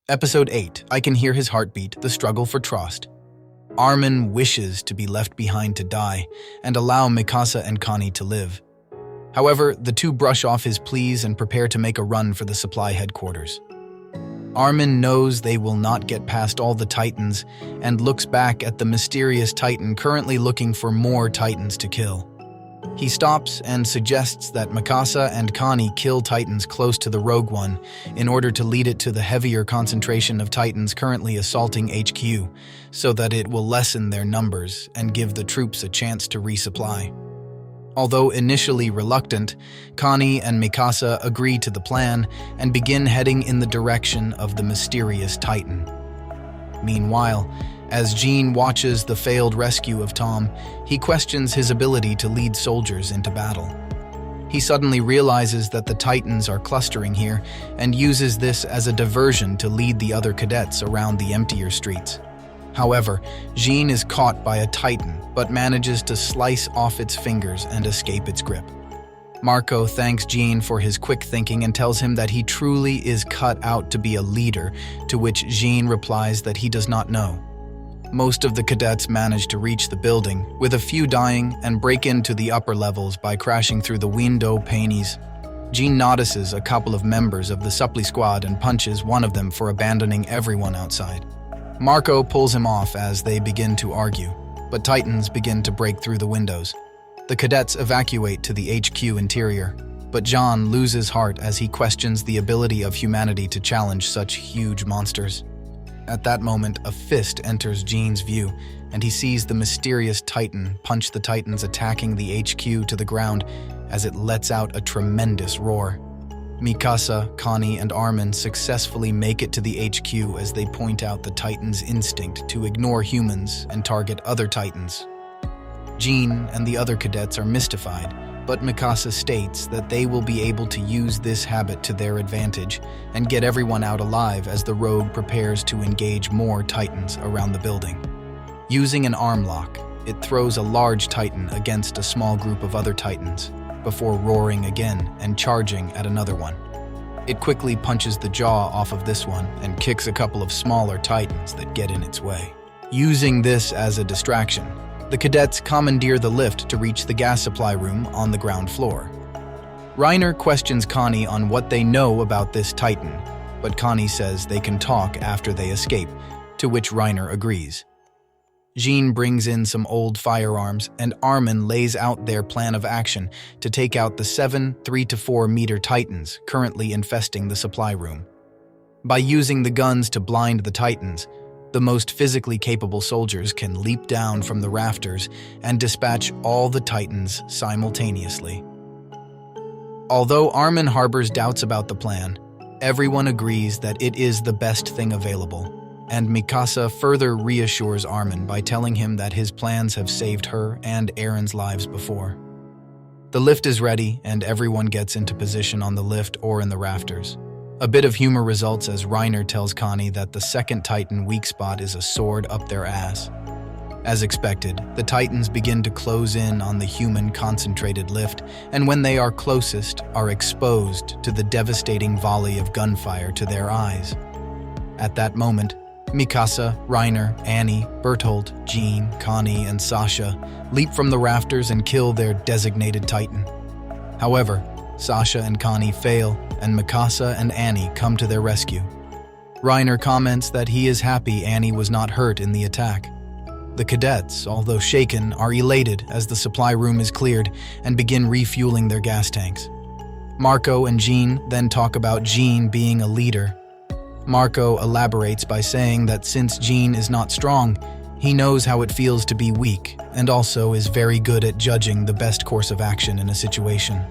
Episode 8. I can hear his heartbeat, the struggle for trust. Armin wishes to be left behind to die and allow Mikasa and Connie to live. However, the two brush off his pleas and prepare to make a run for the supply headquarters. Armin knows they will not get past all the Titans and looks back at the mysterious Titan currently looking for more Titans to kill. He stops and suggests that Mikasa and Connie kill Titans close to the Rogue One in order to lead it to the heavier concentration of Titans currently assaulting HQ, so that it will lessen their numbers and give the troops a chance to resupply. Although initially reluctant, Connie and Mikasa agree to the plan and begin heading in the direction of the mysterious Titan. Meanwhile, as Jean watches the failed rescue of Tom, he questions his ability to lead soldiers into battle. He suddenly realizes that the Titans are clustering here and uses this as a diversion to lead the other cadets around the emptier streets. However, Jean is caught by a Titan but manages to slice off its fingers and escape its grip. Marco thanks Jean for his quick thinking and tells him that he truly is cut out to be a leader, to which Jean replies that he does not know. Most of the cadets manage to reach the building, with a few dying, and break into the upper levels by crashing through the window panes. Jean notices a couple of members of the supply squad and punches one of them for abandoning everyone outside. Marco pulls him off as they begin to argue, but Titans begin to break through the windows. The cadets evacuate to the HQ interior, but John loses heart as he questions the ability of humanity to challenge such huge monsters. At that moment, a fist enters Jean's view, and he sees the mysterious Titan punch the Titans attacking the HQ to the ground as it lets out a tremendous roar. Mikasa, Connie, and Armin successfully make it to the HQ as they point out the Titan's instinct to ignore humans and target other Titans. Jean and the other cadets are mystified, but Mikasa states that they will be able to use this habit to their advantage and get everyone out alive as the rogue prepares to engage more Titans around the building. Using an arm lock, it throws a large Titan against a small group of other Titans, before roaring again and charging at another one. It quickly punches the jaw off of this one and kicks a couple of smaller Titans that get in its way. Using this as a distraction, the cadets commandeer the lift to reach the gas supply room on the ground floor. Reiner questions Connie on what they know about this Titan, but Connie says they can talk after they escape, to which Reiner agrees. Jean brings in some old firearms, and Armin lays out their plan of action to take out the 7 3 to 4 meter Titans currently infesting the supply room. By using the guns to blind the Titans, the most physically capable soldiers can leap down from the rafters and dispatch all the Titans simultaneously. Although Armin harbors doubts about the plan, everyone agrees that it is the best thing available, and Mikasa further reassures Armin by telling him that his plans have saved her and Aaron's lives before. The lift is ready, and everyone gets into position on the lift or in the rafters. A bit of humor results as Reiner tells Connie that the second Titan weak spot is a sword up their ass. As expected, the Titans begin to close in on the human concentrated lift, and when they are closest, are exposed to the devastating volley of gunfire to their eyes. At that moment, Mikasa, Reiner, Annie, Berthold, Jean, Connie, and Sasha leap from the rafters and kill their designated Titan. However, Sasha and Connie fail, and Mikasa and Annie come to their rescue. Reiner comments that he is happy Annie was not hurt in the attack. The cadets, although shaken, are elated as the supply room is cleared and begin refueling their gas tanks. Marco and Jean then talk about Jean being a leader. Marco elaborates by saying that since Jean is not strong, he knows how it feels to be weak and also is very good at judging the best course of action in a situation.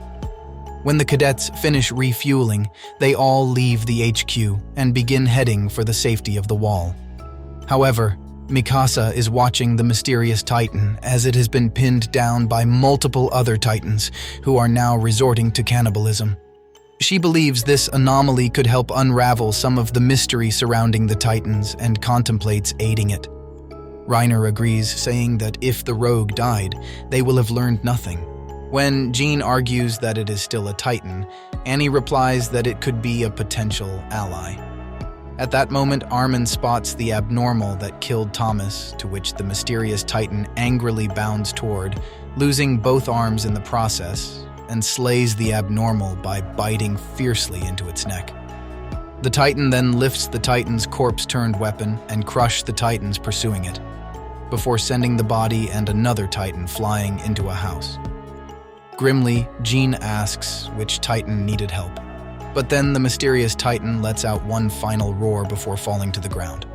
When the cadets finish refueling, they all leave the HQ and begin heading for the safety of the wall. However, Mikasa is watching the mysterious Titan as it has been pinned down by multiple other Titans who are now resorting to cannibalism. She believes this anomaly could help unravel some of the mystery surrounding the Titans and contemplates aiding it. Reiner agrees, saying that if the rogue died, they will have learned nothing. When Jean argues that it is still a Titan, Annie replies that it could be a potential ally. At that moment, Armin spots the abnormal that killed Thomas, to which the mysterious Titan angrily bounds toward, losing both arms in the process, and slays the abnormal by biting fiercely into its neck. The Titan then lifts the Titan's corpse-turned weapon and crushes the Titans pursuing it, before sending the body and another Titan flying into a house. Grimly, Jean asks which Titan needed help, but then the mysterious Titan lets out one final roar before falling to the ground.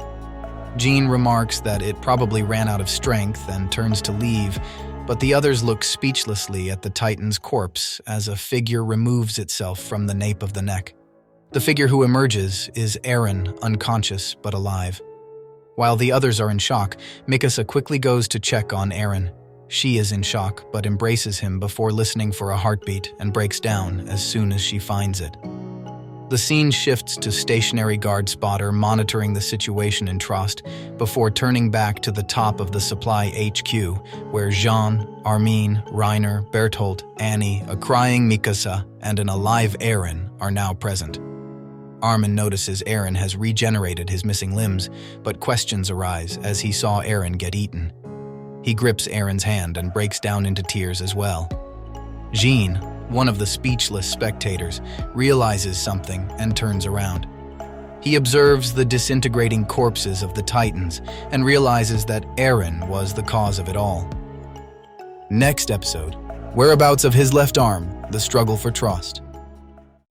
Jean remarks that it probably ran out of strength and turns to leave, but the others look speechlessly at the Titan's corpse as a figure removes itself from the nape of the neck. The figure who emerges is Eren, unconscious but alive. While the others are in shock, Mikasa quickly goes to check on Eren. She is in shock but embraces him before listening for a heartbeat and breaks down as soon as she finds it. The scene shifts to stationary guard spotter monitoring the situation in Trost before turning back to the top of the supply HQ, where Jean, Armin, Reiner, Berthold, Annie, a crying Mikasa, and an alive Eren are now present. Armin notices Eren has regenerated his missing limbs, but questions arise as he saw Eren get eaten. He grips Eren's hand and breaks down into tears as well. Jean, one of the speechless spectators, realizes something and turns around. He observes the disintegrating corpses of the Titans and realizes that Eren was the cause of it all. Next episode, whereabouts of his left arm, the struggle for Trost.